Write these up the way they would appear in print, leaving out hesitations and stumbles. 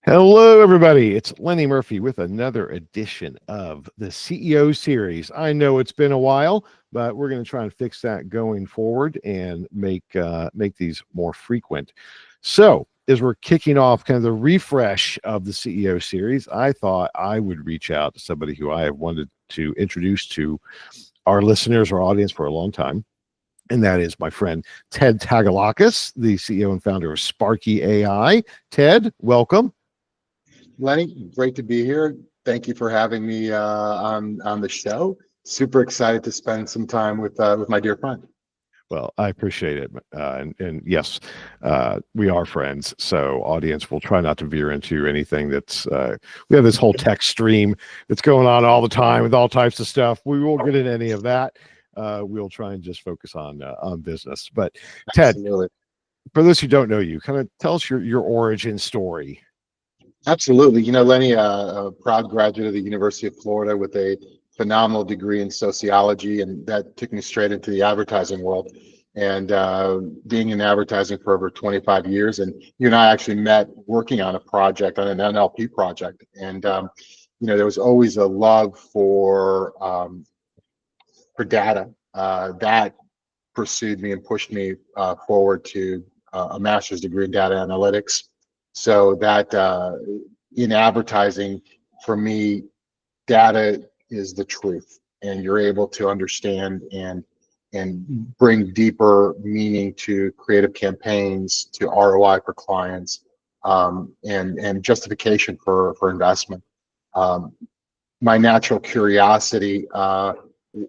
Hello, everybody. It's Lenny Murphy with another edition of the CEO series. I know it's been a while, but we're going to try and fix that going forward and make these more frequent. So, as we're kicking off kind of the refresh of the CEO series, I thought I would reach out to somebody who I have wanted to introduce to our listeners, our audience for a long time. And that is my friend Ted Tagalakis, the CEO and founder of Sparky AI. Ted, welcome. Lenny, great to be here. Thank you for having me on the show. Super excited to spend some time with my dear friend. Well, I appreciate it. And yes, we are friends. So audience, will try not to veer into anything that's, we have this whole tech stream that's going on all the time with all types of stuff. We won't get into any of that. We'll try and just focus on business. But Ted, Absolutely. For those who don't know you, kind of tell us your origin story. Absolutely. You know, Lenny, a proud graduate of the University of Florida with a phenomenal degree in sociology, and that took me straight into the advertising world. And being in advertising for over 25 years, and you and I actually met working on a project, on an NLP project. And there was always a love for data that pursued me and pushed me forward to a master's degree in data analytics. So that in advertising, for me, data is the truth, and you're able to understand and bring deeper meaning to creative campaigns, to ROI for clients, and justification for investment. My natural curiosity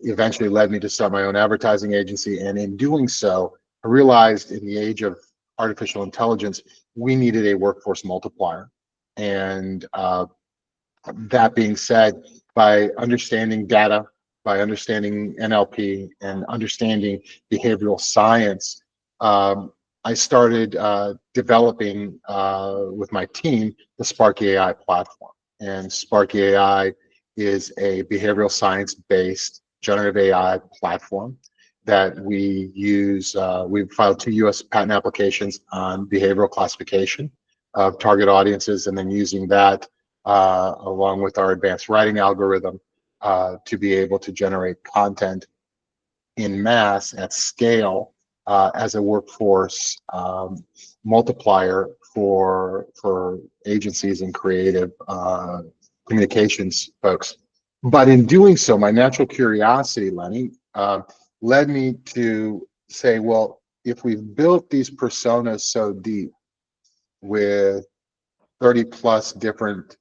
eventually led me to start my own advertising agency, and in doing so, I realized in the age of artificial intelligence, we needed a workforce multiplier. And that being said, by understanding data, by understanding NLP and understanding behavioral science, I started developing with my team the Sparky AI platform. And Sparky AI is a behavioral science-based generative AI platform that we use. We've filed 2 U.S. patent applications on behavioral classification of target audiences, and then using that along with our advanced writing algorithm to be able to generate content in mass at scale as a workforce multiplier for agencies and creative communications folks. But in doing so, my natural curiosity, Lenny, led me to say, well, if we've built these personas so deep with 30 plus different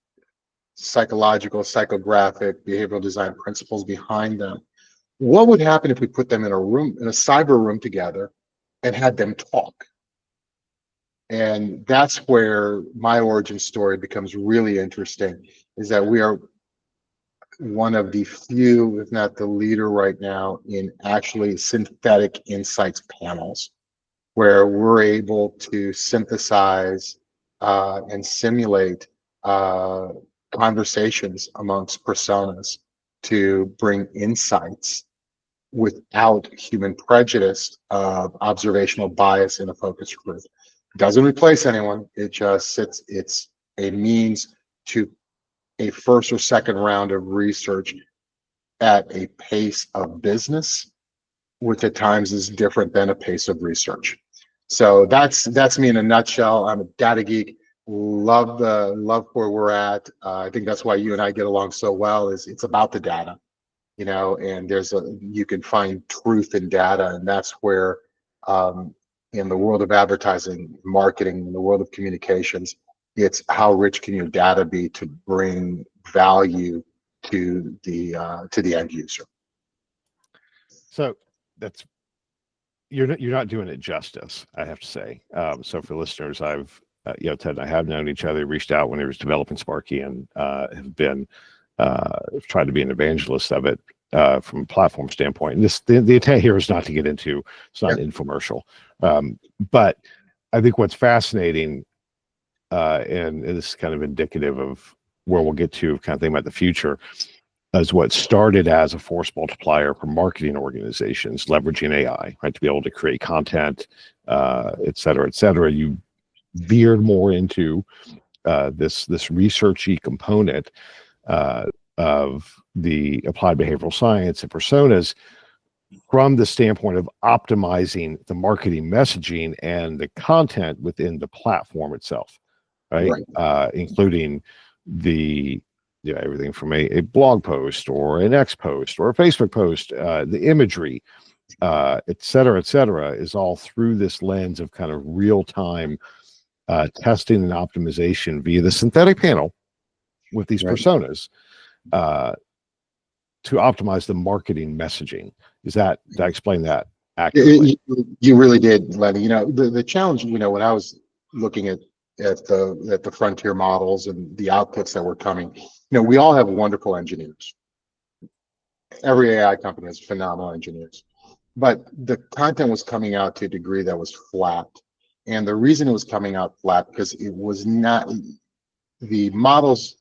psychological, psychographic, behavioral design principles behind them, what would happen if we put them in a room, in a cyber room together, and had them talk? And that's where my origin story becomes really interesting, is that we are one of the few, if not the leader right now, in actually synthetic insights panels, where we're able to synthesize and simulate conversations amongst personas to bring insights without human prejudice of observational bias in a focus group. It doesn't replace anyone. It just sits, it's a means to a first or second round of research at a pace of business, which at times is different than a pace of research. So that's me in a nutshell. I'm a data geek. Love where we're at. I think that's why you and I get along so well. Is it's about the data, and you can find truth in data, and that's where in the world of advertising, marketing, in the world of communications, it's how rich can your data be to bring value to the end user. So that's you're not doing it justice, I have to say. So for listeners, I've Ted and I have known each other, reached out when he was developing Sparky, and have been tried to be an evangelist of it from a platform standpoint. And the intent here is not to get into, it's not an infomercial, but I think what's fascinating, and this is kind of indicative of where we'll get to, kind of thinking about the future, is what started as a force multiplier for marketing organizations leveraging AI, right, to be able to create content, et cetera, et cetera. You veered more into this researchy component of the applied behavioral science and personas from the standpoint of optimizing the marketing messaging and the content within the platform itself, right? Including the everything from a blog post or an X post or a Facebook post, the imagery, et cetera, is all through this lens of kind of real-time testing and optimization via the synthetic panel with these personas to optimize the marketing messaging. Did I explain that accurately? You really did, Lenny. You know, the challenge, you know, when I was looking at the frontier models and the outputs that were coming, you know, we all have wonderful engineers. Every AI company has phenomenal engineers, but the content was coming out to a degree that was flat. And the reason it was coming out flat because it was not the models,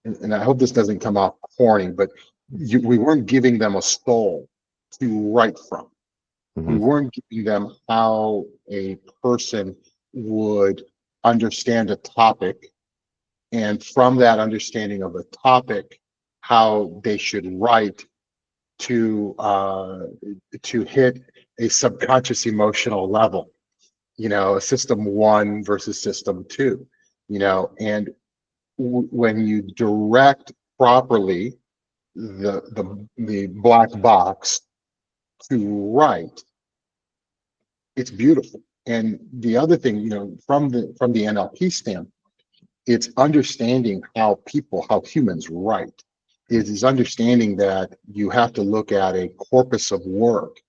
and I hope this doesn't come off corny, but we weren't giving them a stole to write from. We weren't giving them how a person would understand a topic, and from that understanding of a topic, how they should write to hit a subconscious emotional level. You know, system 1 versus system 2. You know, and when you direct properly the black box to write, it's beautiful. And the other thing, you know, from the NLP standpoint, it's understanding how humans write. It is understanding that you have to look at a corpus of work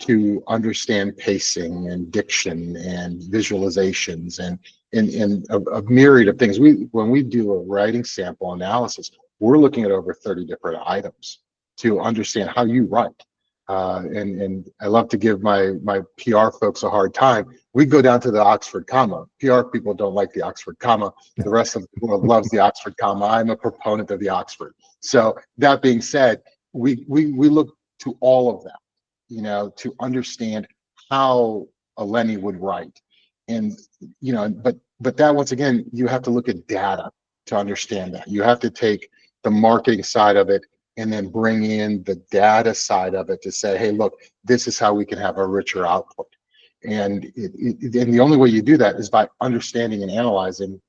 to understand pacing and diction and visualizations and a myriad of things. When we do a writing sample analysis, we're looking at over 30 different items to understand how you write. And I love to give my PR folks a hard time. We go down to the Oxford comma. PR people don't like the Oxford comma. The rest of the world loves the Oxford comma. I'm a proponent of the Oxford. So that being said, we look to all of that, you know, to understand how a Lenny would write. And, you know, but that, once again, you have to look at data to understand that. You have to take the marketing side of it and then bring in the data side of it to say, hey, look, this is how we can have a richer output. And and the only way you do that is by understanding and analyzing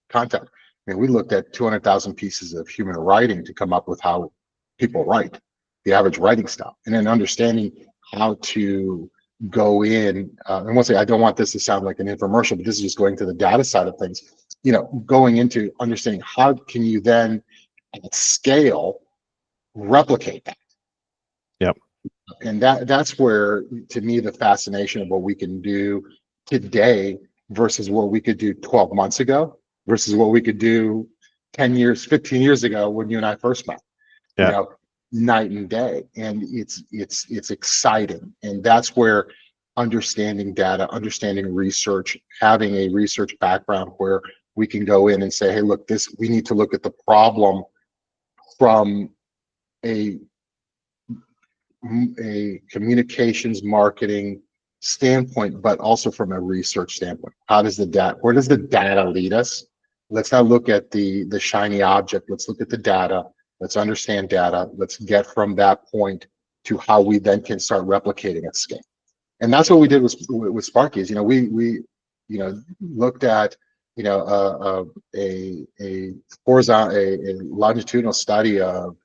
content. I mean, we looked at 200,000 pieces of human writing to come up with how people write, the average writing style, and then understanding how to go in. And once again, I don't want this to sound like an infomercial, but this is just going to the data side of things. You know, going into understanding how can you then at scale replicate that. Yep. And that's where, to me, the fascination of what we can do today versus what we could do 12 months ago versus what we could do 10 years, 15 years ago when you and I first met. You know, night and day. And it's exciting. And that's where understanding data, understanding research, having a research background where we can go in and say, hey, look, we need to look at the problem from a communications marketing standpoint, but also from a research standpoint. Where does the data lead us? Let's not look at the shiny object. Let's look at the data. Let's understand data. Let's get from that point to how we then can start replicating at scale. And that's what we did with Sparky. Is, you know, we looked at, you know, a horizontal, a longitudinal study of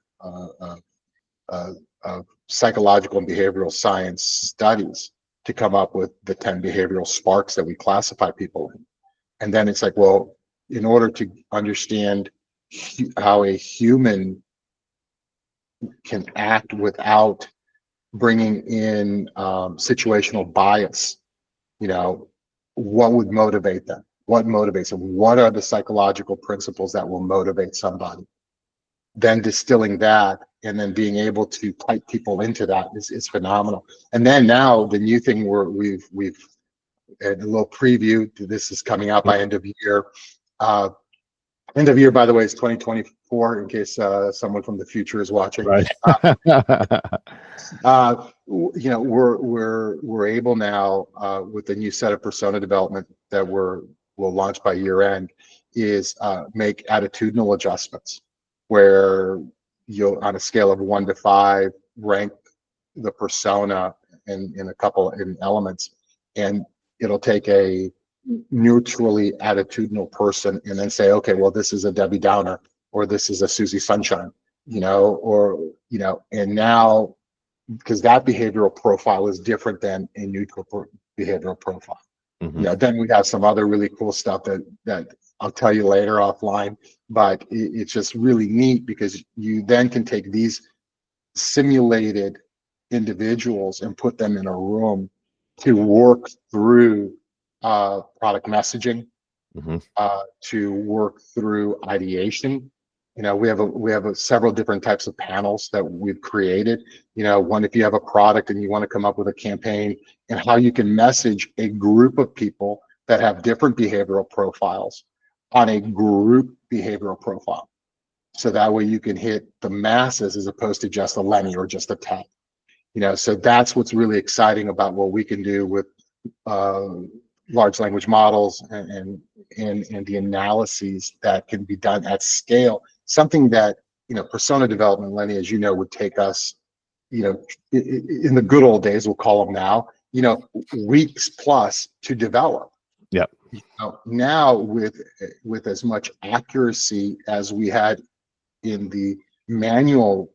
psychological and behavioral science studies to come up with the 10 behavioral sparks that we classify people in. And then it's like, well, in order to understand how a human can act without bringing in situational bias, you know, what would motivate them? What motivates them? What are the psychological principles that will motivate somebody? Then distilling that and then being able to type people into that is phenomenal. And then now the new thing we've had a little preview. This is coming out by end of year. End of year, by the way, is 2024. In case someone from the future is watching. Right. You know, we're able now with the new set of persona development that we're will launch by year end, is make attitudinal adjustments, where you'll, on a scale of 1 to 5, rank the persona in a couple in elements, and it'll take a neutrally attitudinal person and then say, okay, well, this is a Debbie Downer, or this is a Susie Sunshine, or and now, because that behavioral profile is different than a neutral behavioral profile. Mm-hmm. Then we have some other really cool stuff that I'll tell you later offline, but it's just really neat, because you then can take these simulated individuals and put them in a room to work through product messaging, Mm-hmm. to work through ideation. We have several different types of panels that we've created. One, if you have a product and you want to come up with a campaign, and how you can message a group of people that have different behavioral profiles on a group behavioral profile. So that way you can hit the masses as opposed to just a Lenny or just a Ted. So that's what's really exciting about what we can do with large language models and the analyses that can be done at scale. Something that, persona development, Lenny, as you know, would take us, in the good old days, we'll call them now, weeks plus to develop. Yep. Now with as much accuracy as we had in the manual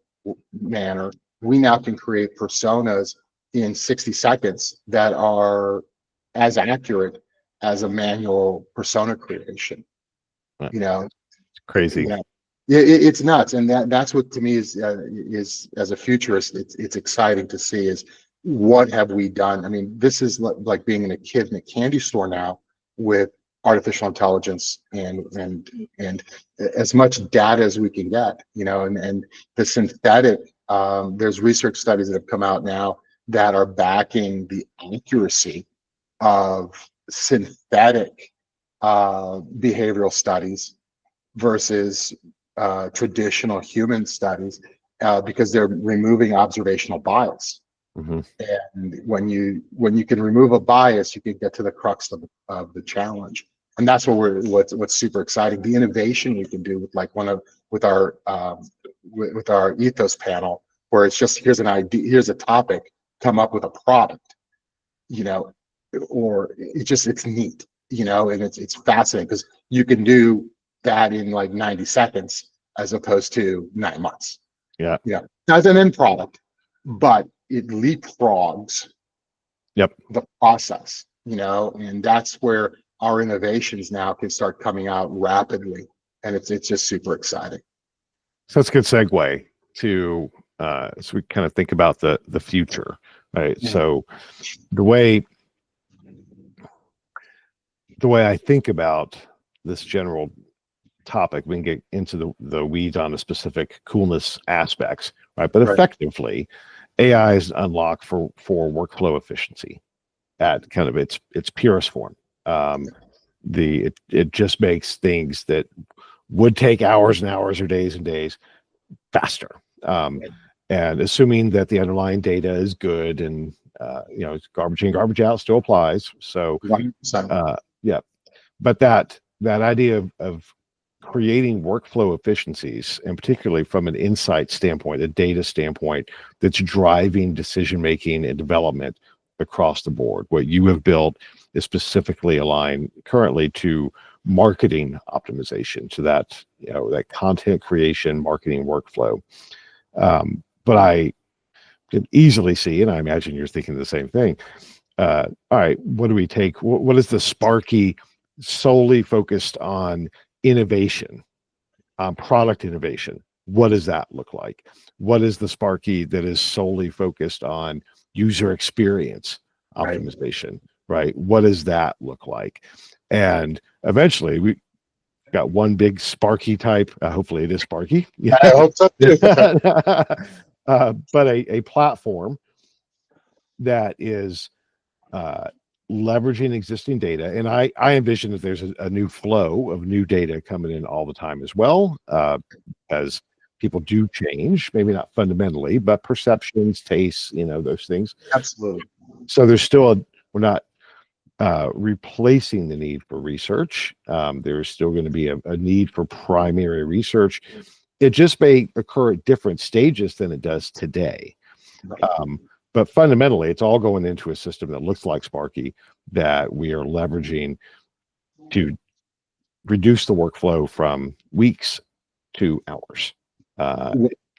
manner, we now can create personas in 60 seconds that are as accurate as a manual persona creation. It's crazy. It's nuts, and that's what to me is as a futurist, it's exciting to see, is what have we done. I mean, this is like being a kid in a candy store now, with artificial intelligence and as much data as we can get, and the synthetic. There's research studies that have come out now that are backing the accuracy of synthetic behavioral studies versus traditional human studies, because they're removing observational bias. Mm-hmm. And when you can remove a bias, you can get to the crux of the challenge. And that's what's super exciting. The innovation we can do with our ethos panel, where it's just, here's an idea, here's a topic, come up with a product, or it's neat, and it's fascinating, because you can do that in like 90 seconds as opposed to 9 months. Yeah. Now it's an end product, but it leapfrogs the process, and that's where our innovations now can start coming out rapidly, and it's just super exciting. So that's a good segue to so we kind of think about the future, right? Yeah. So the way I think about this general topic, we can get into the weeds on the specific coolness aspects, right? But effectively, AI is an unlock for workflow efficiency at kind of its purest form. It just makes things that would take hours and hours or days and days faster. And assuming that the underlying data is good, and it's garbage in, garbage out still applies. So 100%. yeah, but that idea of creating workflow efficiencies, and particularly from an insight standpoint, a data standpoint, that's driving decision making and development across the board. What you have built is specifically aligned currently to marketing optimization, to that that content creation, marketing workflow. But I can easily see, and I imagine you're thinking the same thing. All right, what do we take? What is the Sparky solely focused on innovation, on product innovation? What does that look like? What is the Sparky that is solely focused on user experience optimization, right? What does that look like? And eventually we got one big Sparky type. Hopefully it is Sparky. Yeah, I hope so too. But a platform that is leveraging existing data. And I envision that there's a new flow of new data coming in all the time as well, as people do change, maybe not fundamentally, but perceptions, tastes, those things. Absolutely. So there's still we're not replacing the need for research. There's still going to be a need for primary research. It just may occur at different stages than it does today. But fundamentally, it's all going into a system that looks like Sparky that we are leveraging to reduce the workflow from weeks to hours,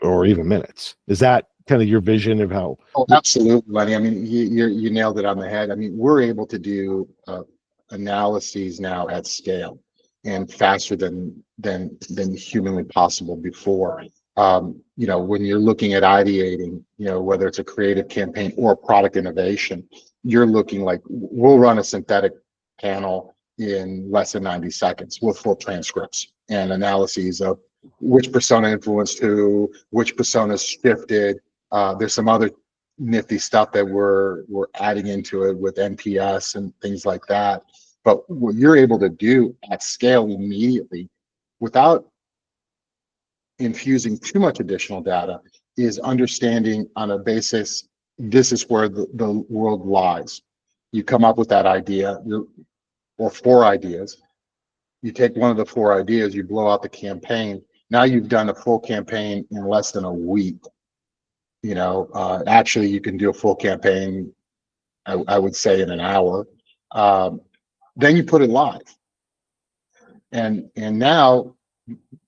or even minutes. Is that kind of your vision of how? Oh, absolutely, Lenny. I mean, you nailed it on the head. I mean, we're able to do analyses now at scale and faster than humanly possible before. You know, when you're looking at ideating, you know, whether it's a creative campaign or a product innovation, you're looking like we'll run a synthetic panel in less than 90 seconds with full transcripts and analyses of which persona influenced who, which personas shifted. There's some other nifty stuff that we're adding into it with NPS and things like that. But what you're able to do at scale immediately without infusing too much additional data is understanding on a basis, this is where the world lies. You come up with that idea, or 4 ideas. You take one of the 4 ideas, you blow out the campaign. Now you've done a full campaign in less than a week. You know, actually, you can do a full campaign, I would say, in an hour. Then you put it live. And now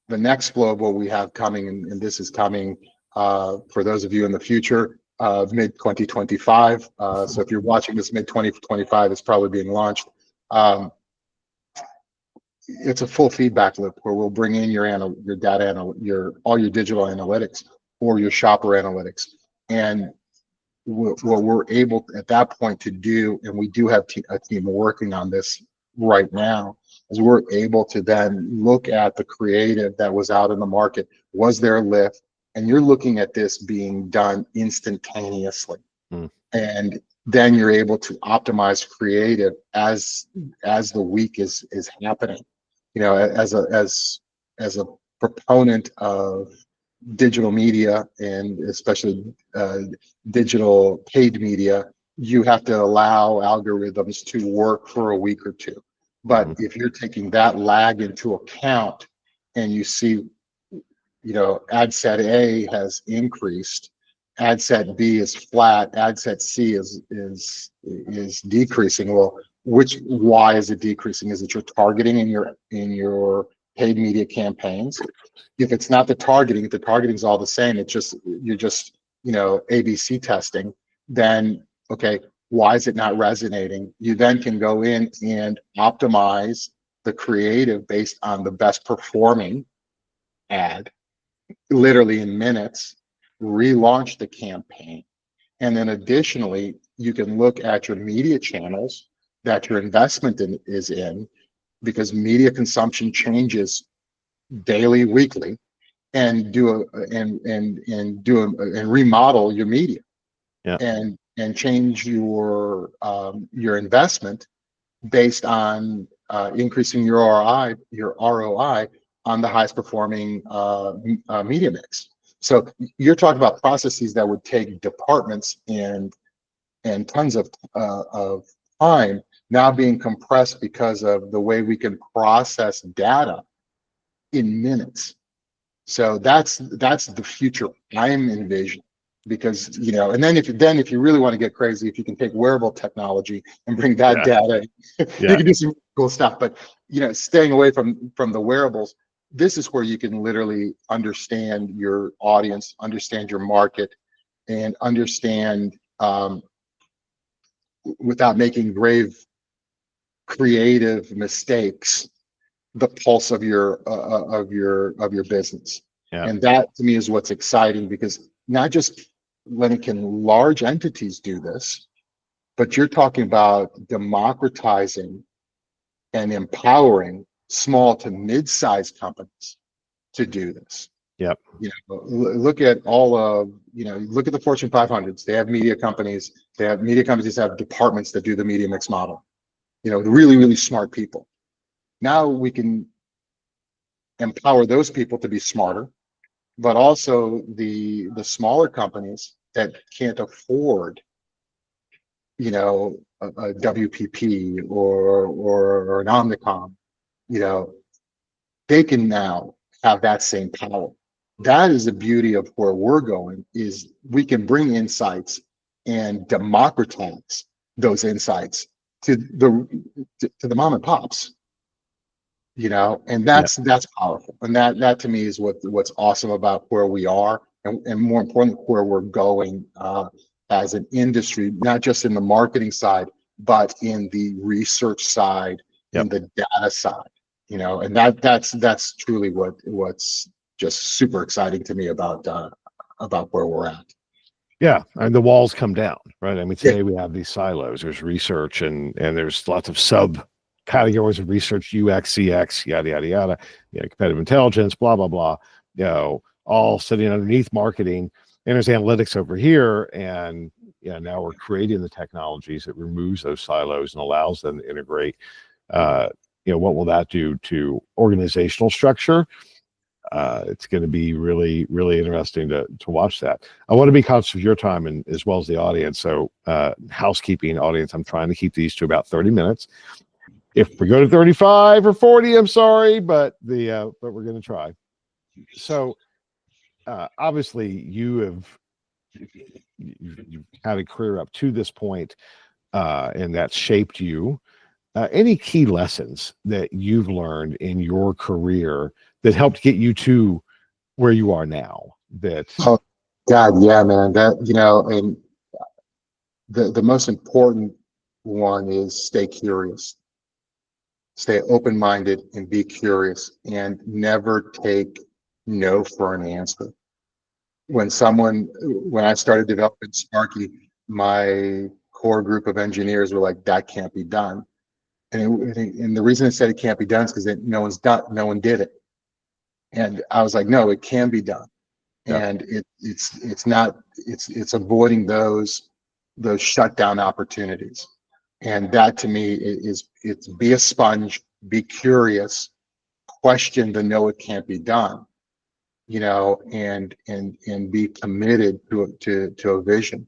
the next flow of what we have coming, and this is coming for those of you in the future, mid 2025. So if you're watching this mid 2025, it's probably being launched. It's a full feedback loop where we'll bring in your data, all your digital analytics or your shopper analytics, and what we're able at that point to do, and we do have a team working on this right now, is we're able to then look at the creative that was out in the market. Was there a lift? And you're looking at this being done instantaneously. And then you're able to optimize creative as the week is happening. You know, as a proponent of digital media, and especially digital paid media, you have to allow algorithms to work for a week or two. But if you're taking that lag into account and you see, you know, ad set A has increased, ad set B is flat, ad set C is decreasing. Well, why is it decreasing? Is it your targeting in your paid media campaigns? If it's not the targeting, if the targeting is all the same, you're just, you know, ABC testing, then okay, why is it not resonating? You then can go in and optimize the creative based on the best performing ad, literally in minutes, relaunch the campaign. And then additionally, you can look at your media channels that your investment is in, because media consumption changes daily, weekly, and remodel your media, and change your investment based on increasing your ROI on the highest performing media mix. So you're talking about processes that would take departments and tons of time now being compressed because of the way we can process data in minutes. So that's the future I'm envisioning, because, you know, and then if you really want to get crazy, if you can take wearable technology and bring that data, you can do some cool stuff. But, you know, staying away from the wearables, this is where you can literally understand your audience, understand your market, and understand without making grave creative mistakes, the pulse of your business. And that to me is what's exciting, because not just can large entities do this, but you're talking about democratizing and empowering small to mid-sized companies to do this. Yep. You know, look at look at the Fortune 500s. They have media companies. Media companies have departments that do the media mix model. You know, really, really smart people. Now we can empower those people to be smarter, but also the smaller companies that can't afford a WPP or an Omnicom, you know, they can now have that same power. That is the beauty of where we're going, is we can bring insights and democratize those insights to the mom and pops, and Yeah. that's powerful. And that to me is what's awesome about where we are, and more importantly, where we're going as an industry, not just in the marketing side, but in the research side, in Yep. the data side, and that's truly what's just super exciting to me about where we're at. Yeah, and the walls come down, right? I mean, Yeah. today we have these silos. There's research, and there's lots of sub categories of research: UX, CX, yada yada yada. Competitive intelligence, blah blah blah. All sitting underneath marketing. And there's analytics over here, and now we're creating the technologies that removes those silos and allows them to integrate. What will that do to organizational structure? It's going to be really, really interesting to watch that. I want to be conscious of your time and as well as the audience. So, housekeeping audience, I'm trying to keep these to about 30 minutes. If we go to 35 or 40, I'm sorry, but we're going to try. So, obviously, you've had a career up to this point, and that's shaped you. Any key lessons that you've learned in your career that helped get you to where you are now? Oh God, yeah, man. And the most important one is stay curious, stay open-minded, and be curious, and never take no for an answer. When I started developing Sparky, my core group of engineers were like, "That can't be done," and the reason it said it can't be done is because no one did it, and I was like, "No, it can be done." Yeah. And it's not it's avoiding those shutdown opportunities. And that to me is it's be a sponge, be curious, question the no, it can't be done, and be committed to a vision,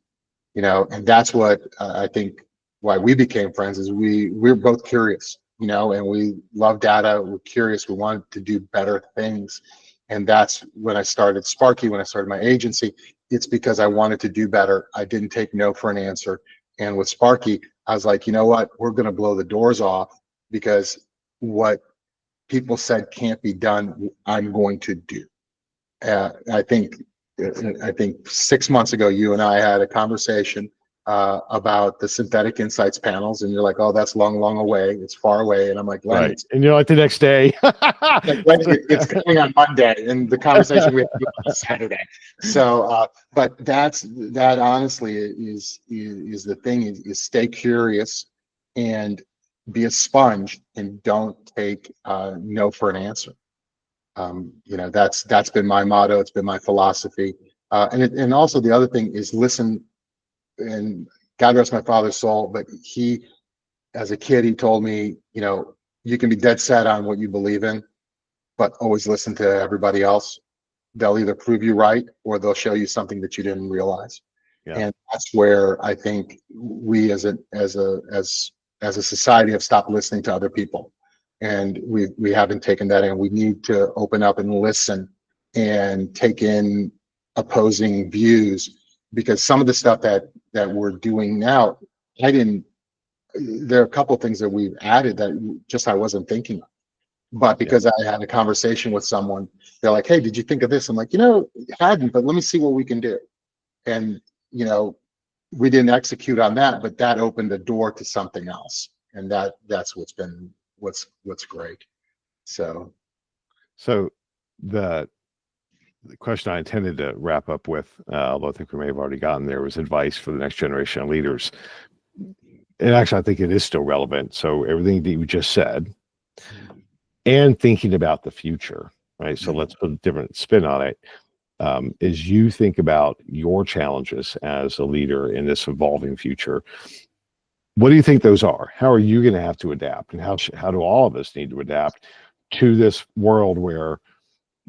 and that's what I think why we became friends is we're both curious, and we love data. We're curious. We want to do better things. And that's when I started Sparky, when I started my agency. It's because I wanted to do better. I didn't take no for an answer. And with Sparky, I was like, you know what? We're going to blow the doors off, because what people said can't be done, I'm going to do. I think 6 months ago, you and I had a conversation about the synthetic insights panels, and you're like, "Oh, that's long, long away. It's far away." And I'm like, "Lenny, Right. And you're like the next day. it's coming on Monday," and the conversation we had on Saturday. So, but that honestly is the thing, is stay curious and be a sponge, and don't take no for an answer. That's been my motto. It's been my philosophy. And also the other thing is listen. And God rest my father's soul, but as a kid, he told me, you can be dead set on what you believe in, but always listen to everybody else. They'll either prove you right, or they'll show you something that you didn't realize. Yeah. And that's where I think we as a society have stopped listening to other people, and we haven't taken that in. We need to open up and listen and take in opposing views, because some of the stuff that we're doing now, there are a couple of things that we've added that just I wasn't thinking of. But because I had a conversation with someone, they're like, "Hey, did you think of this?" I'm like, hadn't, but let me see what we can do. And we didn't execute on that, but that opened the door to something else, and that's what's great. So the question I intended to wrap up with, although I think we may have already gotten there, was advice for the next generation of leaders. And actually, I think it is still relevant. So everything that you just said, and thinking about the future, right? So let's put a different spin on it. As you think about your challenges as a leader in this evolving future, what do you think those are? How are you going to have to adapt, and how do all of us need to adapt to this world where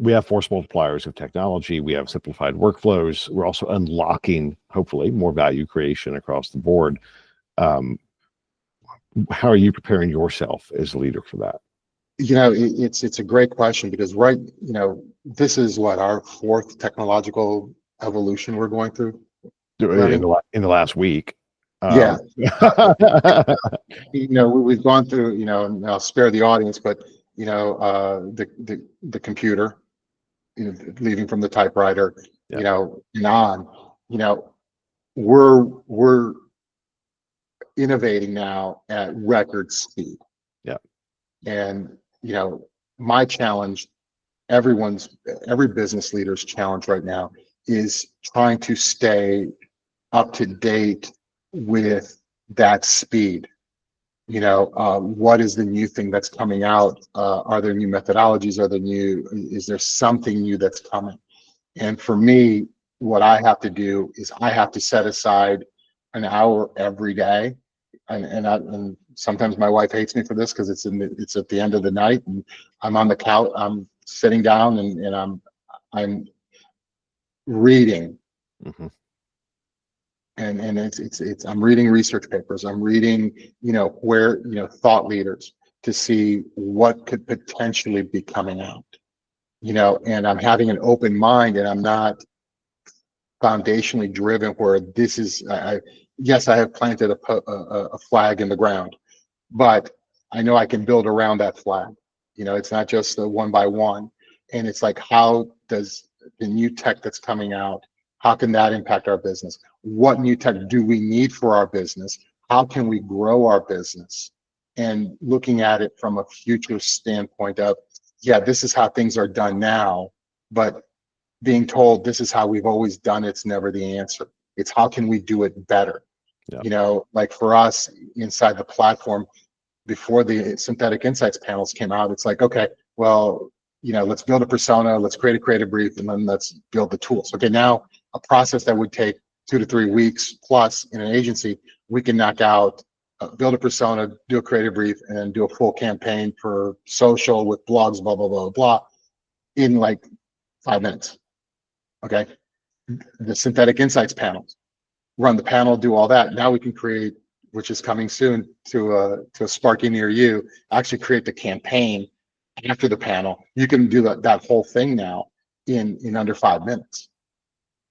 we have force multipliers of technology, we have simplified workflows, we're also unlocking, hopefully, more value creation across the board. Um, how are you preparing yourself as a leader for that? It's a great question because this is what our fourth technological evolution we're going through, In Lenny. the last week. Yeah. We've gone through, and I'll spare the audience, but the computer, leaving from the typewriter, Yeah. and on, you know, we're innovating now at record speed. Yeah. And, my challenge, every business leader's challenge right now is trying to stay up to date with that speed. What is the new thing that's coming out? Are there new methodologies? Is there something new that's coming? And for me, what I have to do is I have to set aside an hour every day. And sometimes my wife hates me for this because it's at the end of the night and I'm on the couch, I'm sitting down and I'm reading. Mm-hmm. And I'm reading research papers. I'm reading, where, thought leaders to see what could potentially be coming out, and I'm having an open mind and I'm not foundationally driven where this is, yes, I have planted a flag in the ground, but I know I can build around that flag. It's not just the one by one. And it's like, how does the new tech that's coming out, how can that impact our business? What new tech do we need for our business? How can we grow our business? And looking at it from a future standpoint of, yeah, this is how things are done now, but being told this is how we've always done it's never the answer. It's how can we do it better? Yeah. Like for us inside the platform, before the synthetic insights panels came out, it's like, okay, well, let's build a persona, let's create a creative brief, and then let's build the tools. Okay, now a process that would take 2 to 3 weeks plus in an agency, we can knock out, build a persona, do a creative brief, and then do a full campaign for social with blogs, blah, blah, blah, blah, in like 5 minutes. Okay, the synthetic insights panels, run the panel, do all that. Now we can create, which is coming soon to a Sparky near you, actually create the campaign after the panel. You can do that whole thing now in under 5 minutes.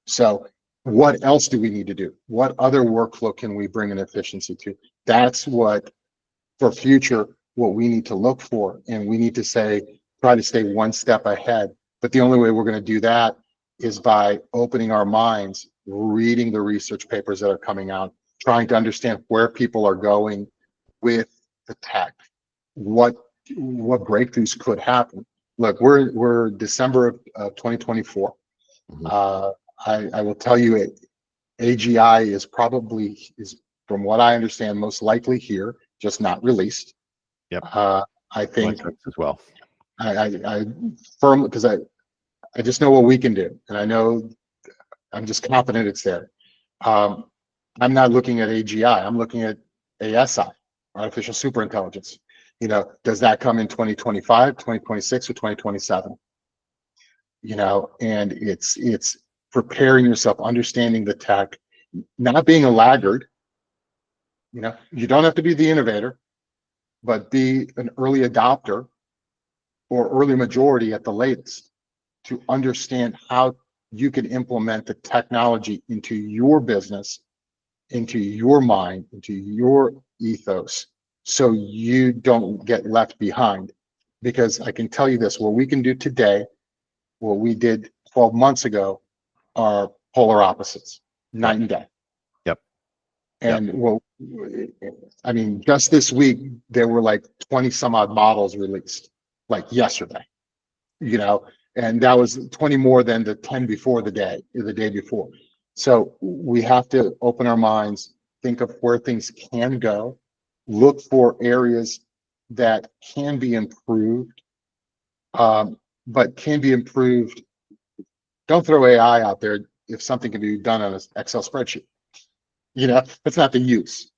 So what else do we need to do? What other workflow can we bring an efficiency to? That's what, for future, what we need to look for. And we need to try to stay one step ahead. But the only way we're going to do that is by opening our minds, reading the research papers that are coming out, trying to understand where people are going with the tech, what breakthroughs could happen. Look, we're December of 2024. Mm-hmm. I will tell you, AGI is from what I understand, most likely here, just not released. Yep. I think as well. I firmly, because I just know what we can do, and I know I'm just confident it's there. I'm not looking at AGI. I'm looking at ASI, artificial superintelligence. Does that come in 2025, 2026, or 2027? And it's preparing yourself, understanding the tech, not being a laggard. You don't have to be the innovator, but be an early adopter or early majority at the latest to understand how you can implement the technology into your business, into your mind, into your ethos, so you don't get left behind. Because I can tell you this, what we can do today, what we did 12 months ago, are polar opposites, night and day. Yep. And I mean, just this week, there were like 20 some odd models released, like yesterday, and that was 20 more than the 10 before the day before. So we have to open our minds, think of where things can go, look for areas that can be improved, but can be improved. Don't throw AI out there if something can be done on an Excel spreadsheet. That's not the use.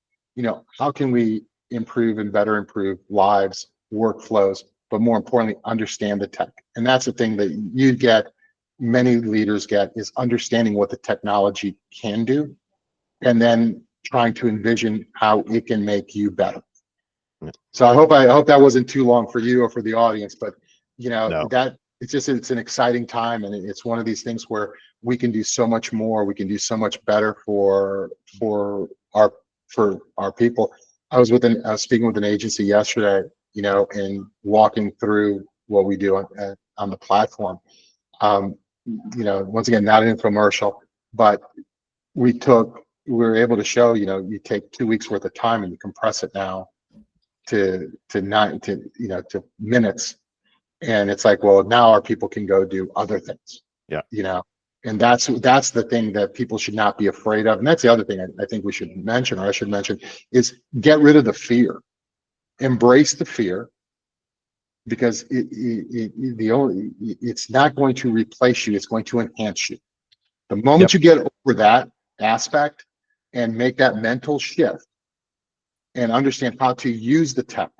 How can we improve and better improve lives, workflows, but more importantly, understand the tech? And that's the thing that many leaders get, is understanding what the technology can do, and then trying to envision how it can make you better. Yeah. So I hope that wasn't too long for you or for the audience, but No. that it's an exciting time, and it's one of these things where we can do so much more, we can do so much better our for our people. I was speaking with an agency yesterday, and walking through what we do on the platform. Um, once again, not an infomercial, but we were able to show, you take 2 weeks worth of time and you compress it now to minutes. And it's like, well, now our people can go do other things. Yeah. And that's the thing that people should not be afraid of. And that's the other thing I think we should mention, or I should mention, is get rid of the fear. Embrace the fear, because it's not going to replace you, it's going to enhance you. The moment Yep. you get over that aspect and make that mental shift and understand how to use the tech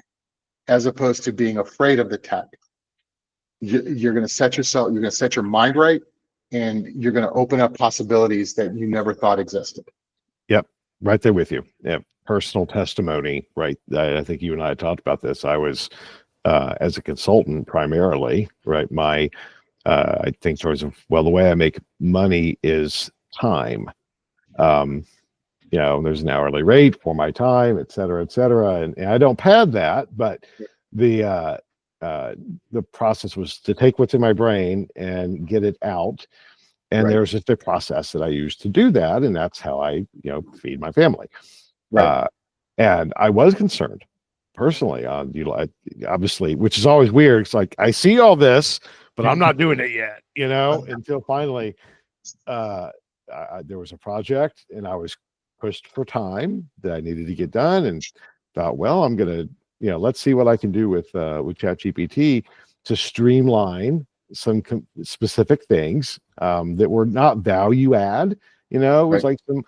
as opposed to being afraid of the tech, you're going to set your mind right, and you're going to open up possibilities that you never thought existed. Yep. Right there with you. Yeah. Personal testimony, right? I think you and I talked about this. I was, as a consultant primarily, right? I think towards, well, the way I make money is time. There's an hourly rate for my time, et cetera, and I don't pad that, but the process was to take what's in my brain and get it out. And Right. there's just a process that I use to do that, and that's how I, feed my family. Right. And I was concerned personally on, obviously, which is always weird. It's like, I see all this, but I'm not doing it yet, until finally, there was a project and I was pushed for time that I needed to get done, and thought, well, I'm going to, let's see what I can do with ChatGPT to streamline some specific things that were not value add. It was Right. like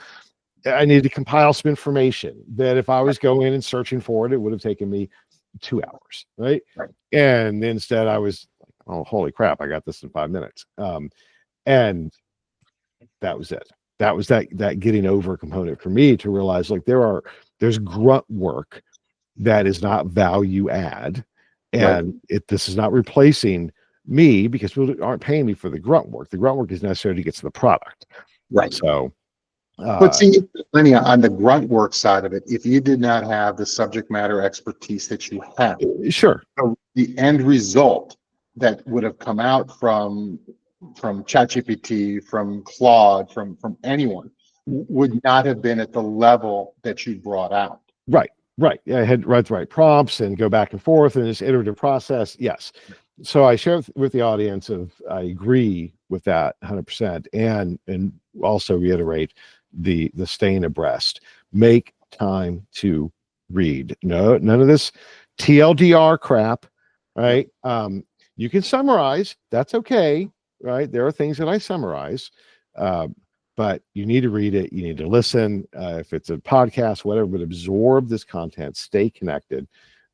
I needed to compile some information that if I was going and searching for it, it would have taken me 2 hours, right? Right. And instead I was like, oh, holy crap, I got this in 5 minutes. And that was it. That was that getting over component for me to realize, like, there's grunt work that is not value add, and this is not replacing me, because people aren't paying me for the grunt work. The grunt work is necessary to get to the product. Right. So, but see, Lenny, on the grunt work side of it, if you did not have the subject matter expertise that you have, sure, the end result that would have come out from ChatGPT, from Claude, from anyone, would not have been at the level that you brought out. Right. Yeah, I had to write the right prompts and go back and forth in this iterative process. Yes. So I share with the audience I agree with that 100%, and also reiterate the staying abreast. Make time to read. No, none of this TLDR crap, right? You can summarize. That's okay, right? There are things that I summarize, but you need to read it. You need to listen. If it's a podcast, whatever, but absorb this content. Stay connected.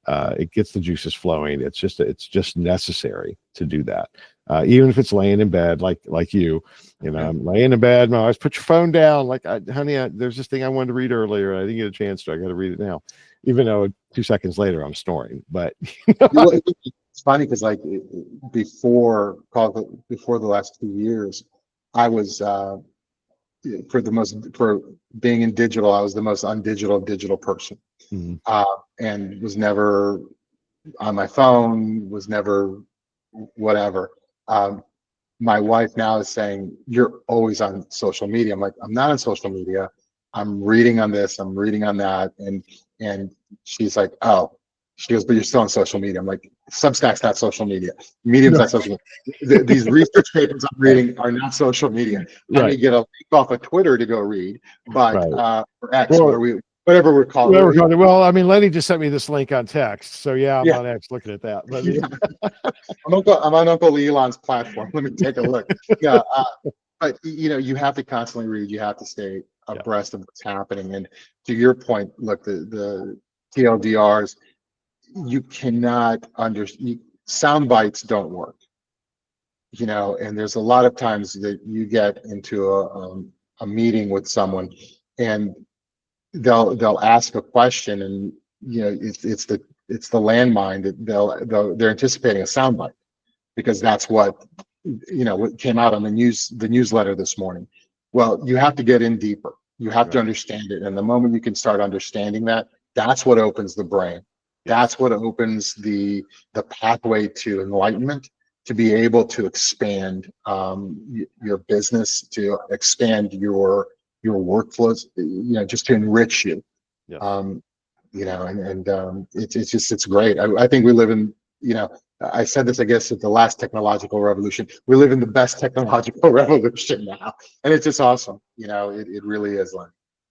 It gets the juices flowing. It's just necessary to do that. Even if it's laying in bed, like you, I'm laying in bed. My wife, put your phone down. Like, honey, there's this thing I wanted to read earlier. I didn't get a chance to. I got to read it now, even though 2 seconds later I'm snoring. But It's funny because, like, before the last 2 years, I was for being in digital, I was the most digital person, and was never on my phone, was never whatever. My wife now is saying, you're always on social media. I'm like, I'm not on social media. I'm reading on this, I'm reading on that. And she's like, oh, she goes, but you're still on social media. I'm like, Substack's not social media. Medium's not social media. These research papers I'm reading are not social media. I may get a link off of Twitter to go read, but or X, whatever we're calling it. Well, I mean, Lenny just sent me this link on text, so yeah, I'm on X looking at that. But I'm on Uncle Elon's platform. Let me take a look. Yeah, but you have to constantly read. You have to stay abreast of what's happening. And to your point, look, the TLDRs, you cannot understand. Sound bites don't work. And there's a lot of times that you get into a meeting with someone, and they'll ask a question, and it's the landmine that they're anticipating a soundbite, because that's what what came out on the newsletter this morning. Well, you have to get in deeper. You have to understand it, and the moment you can start understanding that, that's what opens the brain. That's what opens the pathway to enlightenment, to be able to expand your business, to expand your workflows, just to enrich you. Yes. It's great. I think we live in, I said this, I guess, at the last technological revolution. We live in the best technological revolution now, and it's just awesome. It really is, Len.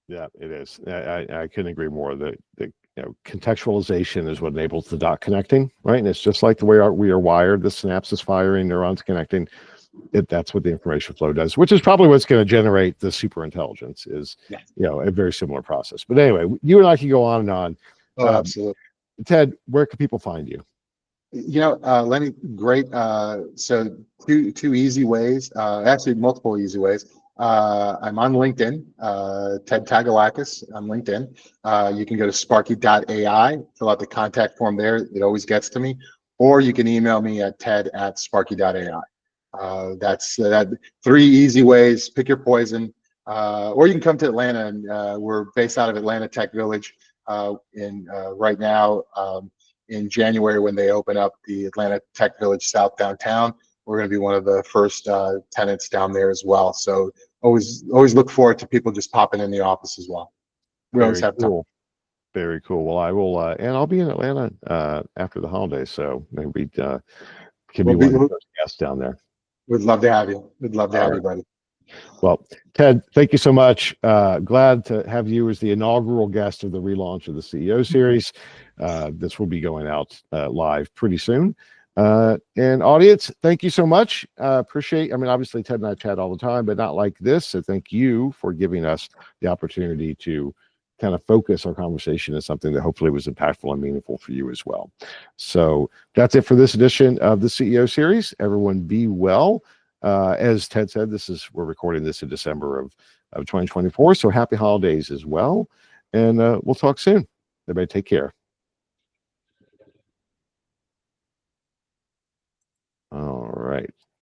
Yeah, it is. I couldn't agree more. The contextualization is what enables the dot connecting, right? And it's just like the way we are wired. The synapses firing, neurons connecting. That's what the information flow does, which is probably what's going to generate the super intelligence. Is a very similar process. But anyway, you and I can go on and on. Oh, absolutely. Ted, where can people find you? Lenny, great. So two easy ways, actually multiple easy ways. I'm on LinkedIn, Ted Tagalakis on LinkedIn. You can go to Sparky.ai, fill out the contact form there. It always gets to me. Or you can email me at ted@sparky.ai. That's that. Three easy ways. Pick your poison. Or you can come to Atlanta, and we're based out of Atlanta Tech Village. Right now, in January, when they open up the Atlanta Tech Village South downtown, we're going to be one of the first tenants down there as well. So always look forward to people just popping in the office as well. We always have time. Very cool. Well, I will, and I'll be in Atlanta after the holidays, so maybe can be one of the first guests down there. We'd love to have you. We'd love to have you, buddy. Well, Ted, thank you so much. Glad to have you as the inaugural guest of the relaunch of the CEO series. This will be going out live pretty soon. And audience, thank you so much. Appreciate, obviously Ted and I chat all the time, but not like this. So thank you for giving us the opportunity to kind of focus our conversation on something that hopefully was impactful and meaningful for you as well. So that's it for this edition of the CEO series. Everyone be well. As Ted said, we're recording this in December of 2024. So happy holidays as well. And we'll talk soon. Everybody take care. All right.